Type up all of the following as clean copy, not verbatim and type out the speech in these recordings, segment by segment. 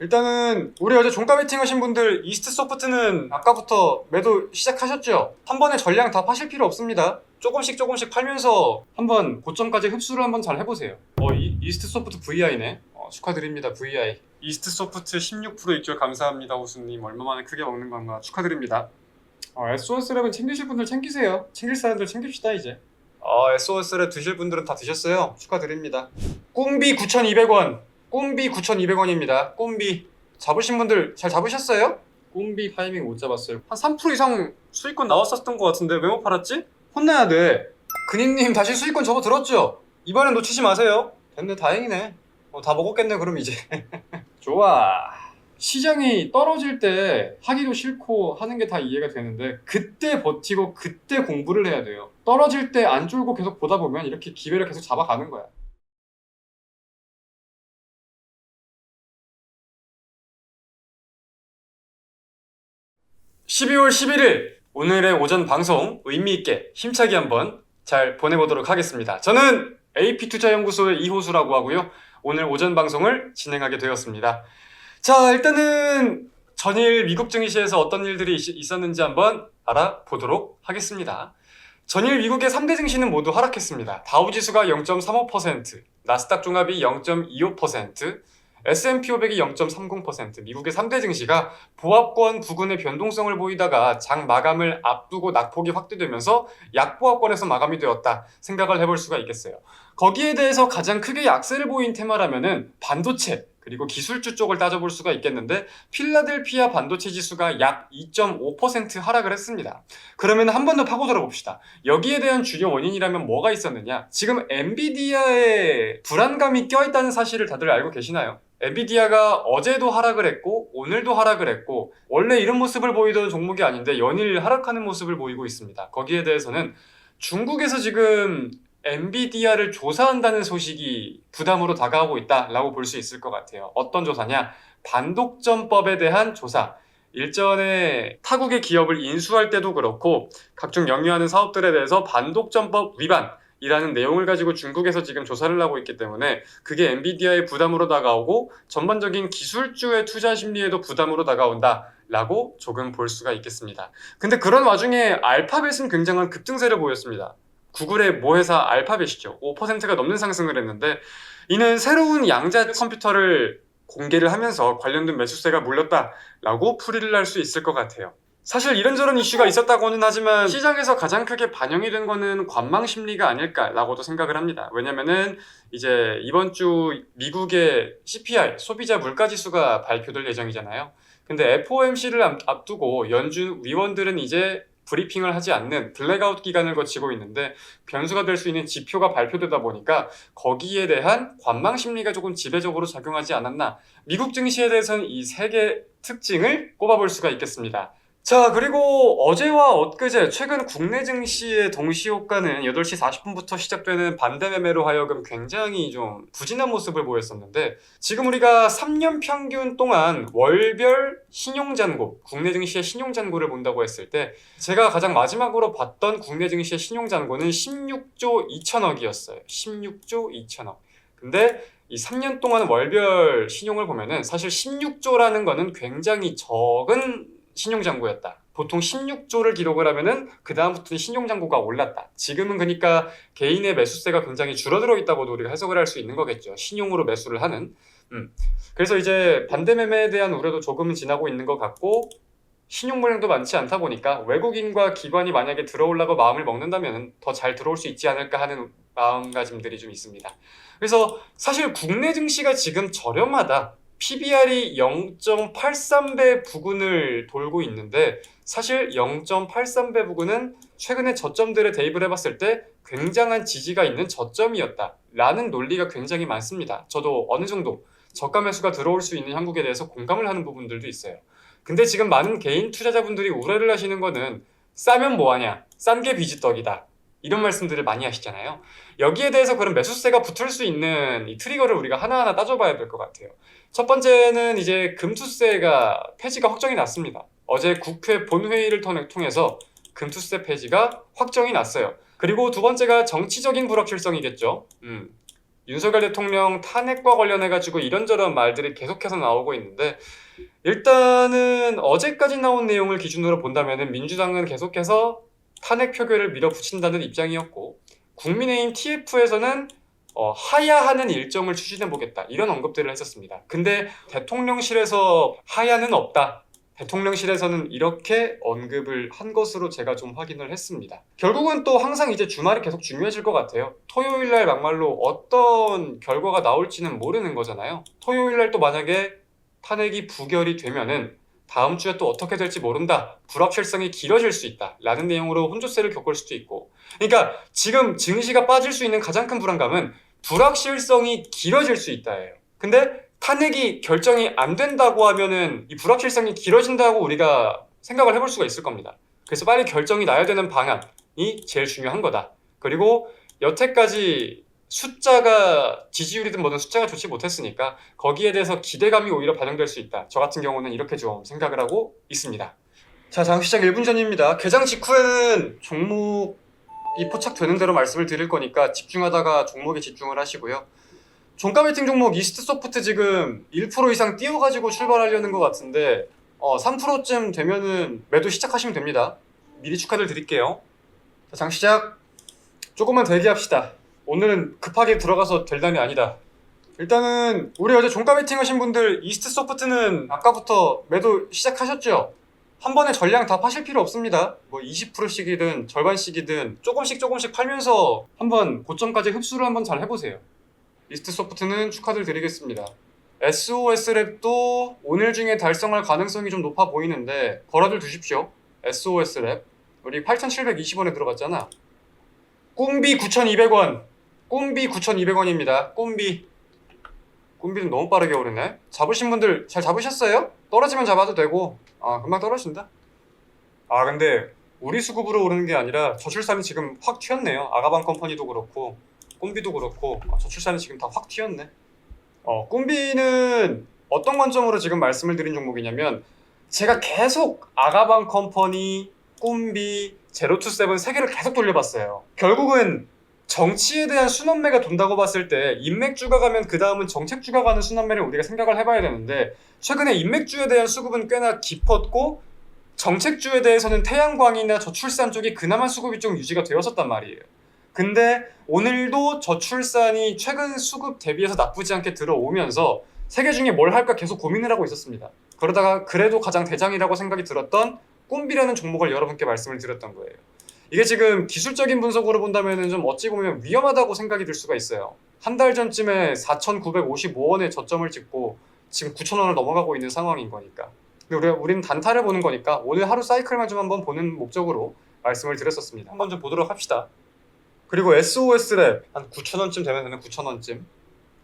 일단은 우리 어제 종가 베팅 하신 분들 이스트 소프트는 아까부터 매도 시작하셨죠? 한 번에 전량 다 파실 필요 없습니다. 조금씩 조금씩 팔면서 한번 고점까지 흡수를 한번 잘 해보세요. 이스트 소프트 VI네. 축하드립니다. VI. 이스트 소프트 16% 입절 감사합니다. 호수님. 얼마만에 크게 먹는 건가 축하드립니다. SOS랩은 챙기실 분들 챙기세요. 챙길 사람들 챙깁시다 이제. SOS랩 드실 분들은 다 드셨어요. 축하드립니다. 꼼비 9,200원. 꼼비 9,200원입니다. 꼼비 잡으신 분들 잘 잡으셨어요? 꼼비 타이밍 못 잡았어요. 한 3% 이상 수익권 나왔었던 것 같은데 왜 못 팔았지? 혼나야 돼. 근인님 다시 수익권 접어들었죠? 이번엔 놓치지 마세요. 됐네, 다행이네. 다 먹었겠네 그럼 이제. 좋아. 시장이 떨어질 때 하기도 싫고 하는 게 다 이해가 되는데 그때 버티고 그때 공부를 해야 돼요. 떨어질 때 안 쫄고 계속 보다 보면 이렇게 기회를 계속 잡아가는 거야. 12월 11일 오늘의 오전 방송 의미있게 힘차게 한번 잘 보내보도록 하겠습니다. 저는 AP투자연구소의 이호수라고 하고요. 오늘 오전 방송을 진행하게 되었습니다. 자, 일단은 전일 미국 증시에서 어떤 일들이 있었는지 한번 알아보도록 하겠습니다. 전일 미국의 3대 증시는 모두 하락했습니다. 다우지수가 0.35%, 나스닥 종합이 0.25%, S&P 500이 0.30%, 미국의 3대 증시가 보합권 부근의 변동성을 보이다가 장 마감을 앞두고 낙폭이 확대되면서 약보합권에서 마감이 되었다 생각을 해볼 수가 있겠어요. 거기에 대해서 가장 크게 약세를 보인 테마라면은 반도체 그리고 기술주 쪽을 따져볼 수가 있겠는데 필라델피아 반도체 지수가 약 2.5% 하락을 했습니다. 그러면 한 번 더 파고들어 봅시다. 여기에 대한 주요 원인이라면 뭐가 있었느냐? 지금 엔비디아에 불안감이 껴있다는 사실을 다들 알고 계시나요? 엔비디아가 어제도 하락을 했고 오늘도 하락을 했고 원래 이런 모습을 보이던 종목이 아닌데 연일 하락하는 모습을 보이고 있습니다. 거기에 대해서는 중국에서 지금 엔비디아를 조사한다는 소식이 부담으로 다가오고 있다라고 볼 수 있을 것 같아요. 어떤 조사냐? 반독점법에 대한 조사. 일전에 타국의 기업을 인수할 때도 그렇고 각종 영위하는 사업들에 대해서 반독점법 위반이라는 내용을 가지고 중국에서 지금 조사를 하고 있기 때문에 그게 엔비디아의 부담으로 다가오고 전반적인 기술주의 투자 심리에도 부담으로 다가온다라고 조금 볼 수가 있겠습니다. 근데 그런 와중에 알파벳은 굉장한 급등세를 보였습니다. 구글의 모회사 알파벳이죠. 5%가 넘는 상승을 했는데 이는 새로운 양자 컴퓨터를 공개를 하면서 관련된 매수세가 몰렸다라고 풀이를 할 수 있을 것 같아요. 사실 이런저런 이슈가 있었다고는 하지만 시장에서 가장 크게 반영이 된 거는 관망 심리가 아닐까라고도 생각을 합니다. 왜냐면은 이제 이번 주 미국의 CPI, 소비자 물가지수가 발표될 예정이잖아요. 근데 FOMC를 앞두고 연준 위원들은 이제 브리핑을 하지 않는 블랙아웃 기간을 거치고 있는데 변수가 될 수 있는 지표가 발표되다 보니까 거기에 대한 관망 심리가 조금 지배적으로 작용하지 않았나. 미국 증시에 대해서는 이 세 개 특징을 꼽아볼 수가 있겠습니다. 자, 그리고 어제와 엊그제 최근 국내 증시의 동시효과는 8시 40분부터 시작되는 반대 매매로 하여금 굉장히 좀 부진한 모습을 보였었는데 지금 우리가 3년 평균 동안 월별 신용잔고, 국내 증시의 신용잔고를 본다고 했을 때 제가 가장 마지막으로 봤던 국내 증시의 신용잔고는 16조 2천억이었어요. 16조 2천억. 근데 이 3년 동안 월별 신용을 보면은 사실 16조라는 거는 굉장히 적은 신용잔고였다. 보통 16조를 기록을 하면은 그 다음부터는 신용잔고가 올랐다. 지금은 그러니까 개인의 매수세가 굉장히 줄어들어 있다고도 우리가 해석을 할 수 있는 거겠죠. 신용으로 매수를 하는. 그래서 이제 반대 매매에 대한 우려도 조금은 지나고 있는 것 같고 신용 물량도 많지 않다 보니까 외국인과 기관이 만약에 들어오려고 마음을 먹는다면 더 잘 들어올 수 있지 않을까 하는 마음가짐들이 좀 있습니다. 그래서 사실 국내 증시가 지금 저렴하다. PBR이 0.83배 부근을 돌고 있는데 사실 0.83배 부근은 최근에 저점들에 대입을 해봤을 때 굉장한 지지가 있는 저점이었다 라는 논리가 굉장히 많습니다. 저도 어느 정도 저가 매수가 들어올 수 있는 형국에 대해서 공감을 하는 부분들도 있어요. 근데 지금 많은 개인 투자자분들이 우려를 하시는 거는 싸면 뭐하냐, 싼 게 비지떡이다 이런 말씀들을 많이 하시잖아요. 여기에 대해서 그런 매수세가 붙을 수 있는 이 트리거를 우리가 하나하나 따져봐야 될 것 같아요. 첫 번째는 이제 금투세가 폐지가 확정이 났습니다. 어제 국회 본회의를 통해서 금투세 폐지가 확정이 났어요. 그리고 두 번째가 정치적인 불확실성이겠죠. 윤석열 대통령 탄핵과 관련해가지고 이런저런 말들이 계속해서 나오고 있는데, 일단은 어제까지 나온 내용을 기준으로 본다면은 민주당은 계속해서 탄핵 표결을 밀어붙인다는 입장이었고, 국민의힘 TF에서는 하야하는 일정을 추진해 보겠다, 이런 언급들을 했었습니다. 근데 대통령실에서 하야는 없다, 대통령실에서는 이렇게 언급을 한 것으로 제가 좀 확인을 했습니다. 결국은 또 항상 이제 주말이 계속 중요해질 것 같아요. 토요일날 막말로 어떤 결과가 나올지는 모르는 거잖아요. 토요일날 또 만약에 탄핵이 부결이 되면은 다음 주에 또 어떻게 될지 모른다, 불확실성이 길어질 수 있다 라는 내용으로 혼조세를 겪을 수도 있고, 그러니까 지금 증시가 빠질 수 있는 가장 큰 불안감은 불확실성이 길어질 수 있다예요. 근데 탄핵이 결정이 안 된다고 하면은 이 불확실성이 길어진다고 우리가 생각을 해볼 수가 있을 겁니다. 그래서 빨리 결정이 나야 되는 방안이 제일 중요한 거다. 그리고 여태까지 숫자가, 지지율이든 뭐든 숫자가 좋지 못했으니까 거기에 대해서 기대감이 오히려 반영될 수 있다. 저 같은 경우는 이렇게 좀 생각을 하고 있습니다. 자, 장 시작 1분 전입니다. 개장 직후에는 종목이 포착되는 대로 말씀을 드릴 거니까 집중하다가 종목에 집중을 하시고요. 종가 베팅 종목 이스트 소프트 지금 1% 이상 띄워가지고 출발하려는 것 같은데 3%쯤 되면은 매도 시작하시면 됩니다. 미리 축하를 드릴게요. 자, 장 시작. 조금만 대기합시다. 오늘은 급하게 들어가서 될 날이 아니다. 일단은 우리 어제 종가 베팅 하신 분들 이스트 소프트는 아까부터 매도 시작하셨죠? 한 번에 전량 다 파실 필요 없습니다. 뭐 20%씩이든 절반씩이든 조금씩 팔면서 한번 고점까지 흡수를 한번 잘 해보세요. 이스트 소프트는 축하를 드리겠습니다. SOS랩도 오늘 중에 달성할 가능성이 좀 높아 보이는데 걸어들 두십시오. SOS랩 우리 8,720원에 들어갔잖아. 꿈비 9,200원. 꿈비 9,200원입니다. 꿈비는 너무 빠르게 오르네. 잡으신 분들 잘 잡으셨어요? 떨어지면 잡아도 되고 금방 떨어진다. 근데 우리 수급으로 오르는 게 아니라 저출산이 지금 확 튀었네요. 아가방 컴퍼니도 그렇고 꿈비도 그렇고 저출산이 지금 다 확 튀었네. 꿈비는 어떤 관점으로 지금 말씀을 드린 종목이냐면, 제가 계속 아가방 컴퍼니, 꿈비, 제로투세븐 세 개를 계속 돌려봤어요. 결국은 정치에 대한 순환매가 돈다고 봤을 때 인맥주가 가면 그 다음은 정책주가 가는 순환매를 우리가 생각을 해봐야 되는데, 최근에 인맥주에 대한 수급은 꽤나 깊었고 정책주에 대해서는 태양광이나 저출산 쪽이 그나마 수급이 좀 유지가 되었었단 말이에요. 근데 오늘도 저출산이 최근 수급 대비해서 나쁘지 않게 들어오면서 세 개 중에 뭘 할까 계속 고민을 하고 있었습니다. 그러다가 그래도 가장 대장이라고 생각이 들었던 꿈비라는 종목을 여러분께 말씀을 드렸던 거예요. 이게 지금 기술적인 분석으로 본다면 좀 어찌 보면 위험하다고 생각이 들 수가 있어요. 한 달 전쯤에 4,955원에 저점을 찍고 지금 9,000원을 넘어가고 있는 상황인 거니까. 근데 우리는 단타를 보는 거니까 오늘 하루 사이클만 좀 한번 보는 목적으로 말씀을 드렸었습니다. 한번 좀 보도록 합시다. 그리고 SOS랩 한 9,000원쯤 되면 되는 9,000원쯤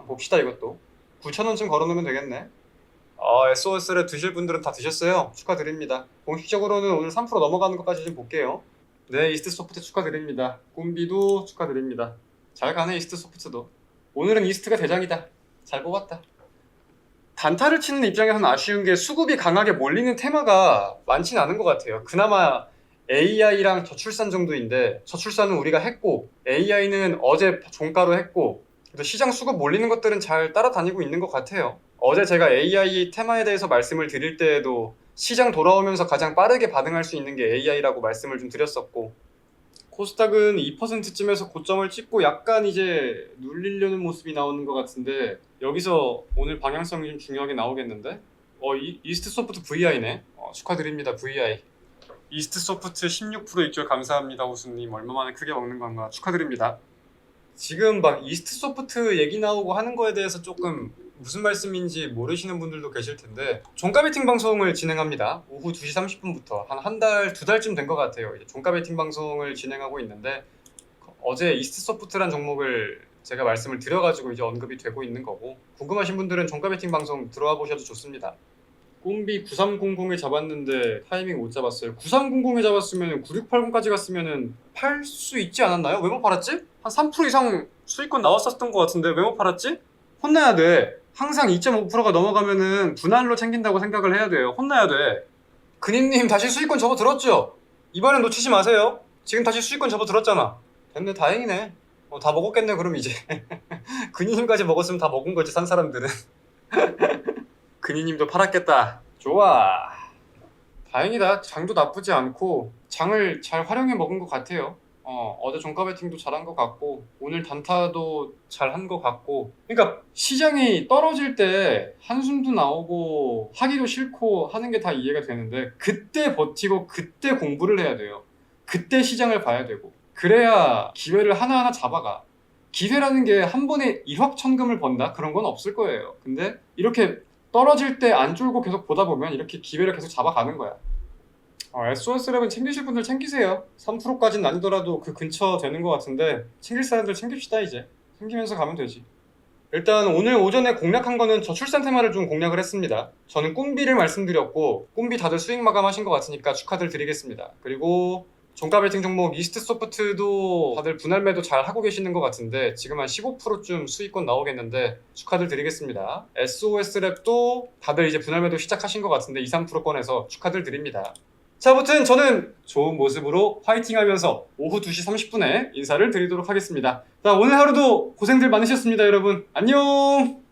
봅시다. 이것도 9,000원쯤 걸어놓으면 되겠네. SOS랩 드실 분들은 다 드셨어요. 축하드립니다. 공식적으로는 오늘 3% 넘어가는 것까지 좀 볼게요. 네, 이스트 소프트 축하드립니다. 꿈비도 축하드립니다. 잘 가네, 이스트 소프트도. 오늘은 이스트가 대장이다. 잘 뽑았다. 단타를 치는 입장에서는 아쉬운 게 수급이 강하게 몰리는 테마가 많진 않은 것 같아요. 그나마 AI랑 저출산 정도인데, 저출산은 우리가 했고 AI는 어제 종가로 했고, 그래서 시장 수급 몰리는 것들은 잘 따라다니고 있는 것 같아요. 어제 제가 AI 테마에 대해서 말씀을 드릴 때에도 시장 돌아오면서 가장 빠르게 반응할 수 있는 게 AI라고 말씀을 좀 드렸었고, 코스닥은 2%쯤에서 고점을 찍고 약간 이제 눌리려는 모습이 나오는 것 같은데, 여기서 오늘 방향성이 좀 중요하게 나오겠는데? 이스트 소프트 VI네. 축하드립니다. VI. 이스트 소프트 16% 입절 감사합니다. 호수님 얼마만에 크게 먹는 건가 축하드립니다. 지금 막 이스트 소프트 얘기 나오고 하는 거에 대해서 조금 무슨 말씀인지 모르시는 분들도 계실 텐데, 종가 베팅 방송을 진행합니다. 오후 2시 30분부터 한 달, 두 달쯤 된 것 같아요. 이제 종가 베팅 방송을 진행하고 있는데, 어제 이스트 소프트란 종목을 제가 말씀을 드려가지고 이제 언급이 되고 있는 거고, 궁금하신 분들은 종가 베팅 방송 들어와 보셔도 좋습니다. 꿈비 9300에 잡았는데 타이밍 못 잡았어요. 9300에 잡았으면 9680까지 갔으면 팔 수 있지 않았나요? 왜 못 팔았지? 한 3% 이상 수익권 나왔었던 것 같은데 왜 못 팔았지? 혼나야 돼. 항상 2.5%가 넘어가면은 분할로 챙긴다고 생각을 해야 돼요. 혼나야 돼. 근인님 다시 수익권 접어들었죠? 이번엔 놓치지 마세요. 지금 다시 수익권 접어들었잖아. 됐네, 다행이네. 다 먹었겠네 그럼 이제. 근이님까지 먹었으면 다 먹은 거지 산 사람들은. 근이님도 팔았겠다. 좋아. 다행이다. 장도 나쁘지 않고 장을 잘 활용해 먹은 것 같아요. 어제 종가 베팅도 잘한 것 같고 오늘 단타도 잘한 것 같고, 그러니까 시장이 떨어질 때 한숨도 나오고 하기도 싫고 하는 게 다 이해가 되는데, 그때 버티고 그때 공부를 해야 돼요. 그때 시장을 봐야 되고, 그래야 기회를 하나하나 잡아가. 기회라는 게 한 번에 일확천금을 번다? 그런 건 없을 거예요. 근데 이렇게 떨어질 때 안 쫄고 계속 보다 보면 이렇게 기회를 계속 잡아가는 거야. SOS랩은 챙기실 분들 챙기세요. 3%까지는 아니더라도 그 근처 되는 것 같은데 챙길 사람들 챙깁시다. 이제 챙기면서 가면 되지. 일단 오늘 오전에 공략한 거는 저출산 테마를 좀 공략을 했습니다. 저는 꿈비를 말씀드렸고, 꿈비 다들 수익 마감하신 것 같으니까 축하들 드리겠습니다. 그리고 종가 베팅 종목 이스트 소프트도 다들 분할 매도 잘 하고 계시는 것 같은데 지금 한 15%쯤 수익권 나오겠는데 축하들 드리겠습니다. SOS랩도 다들 이제 분할 매도 시작하신 것 같은데 2, 3%권에서 축하들 드립니다. 자, 아무튼 저는 좋은 모습으로 화이팅하면서 오후 2시 30분에 인사를 드리도록 하겠습니다. 자, 오늘 하루도 고생들 많으셨습니다, 여러분. 안녕!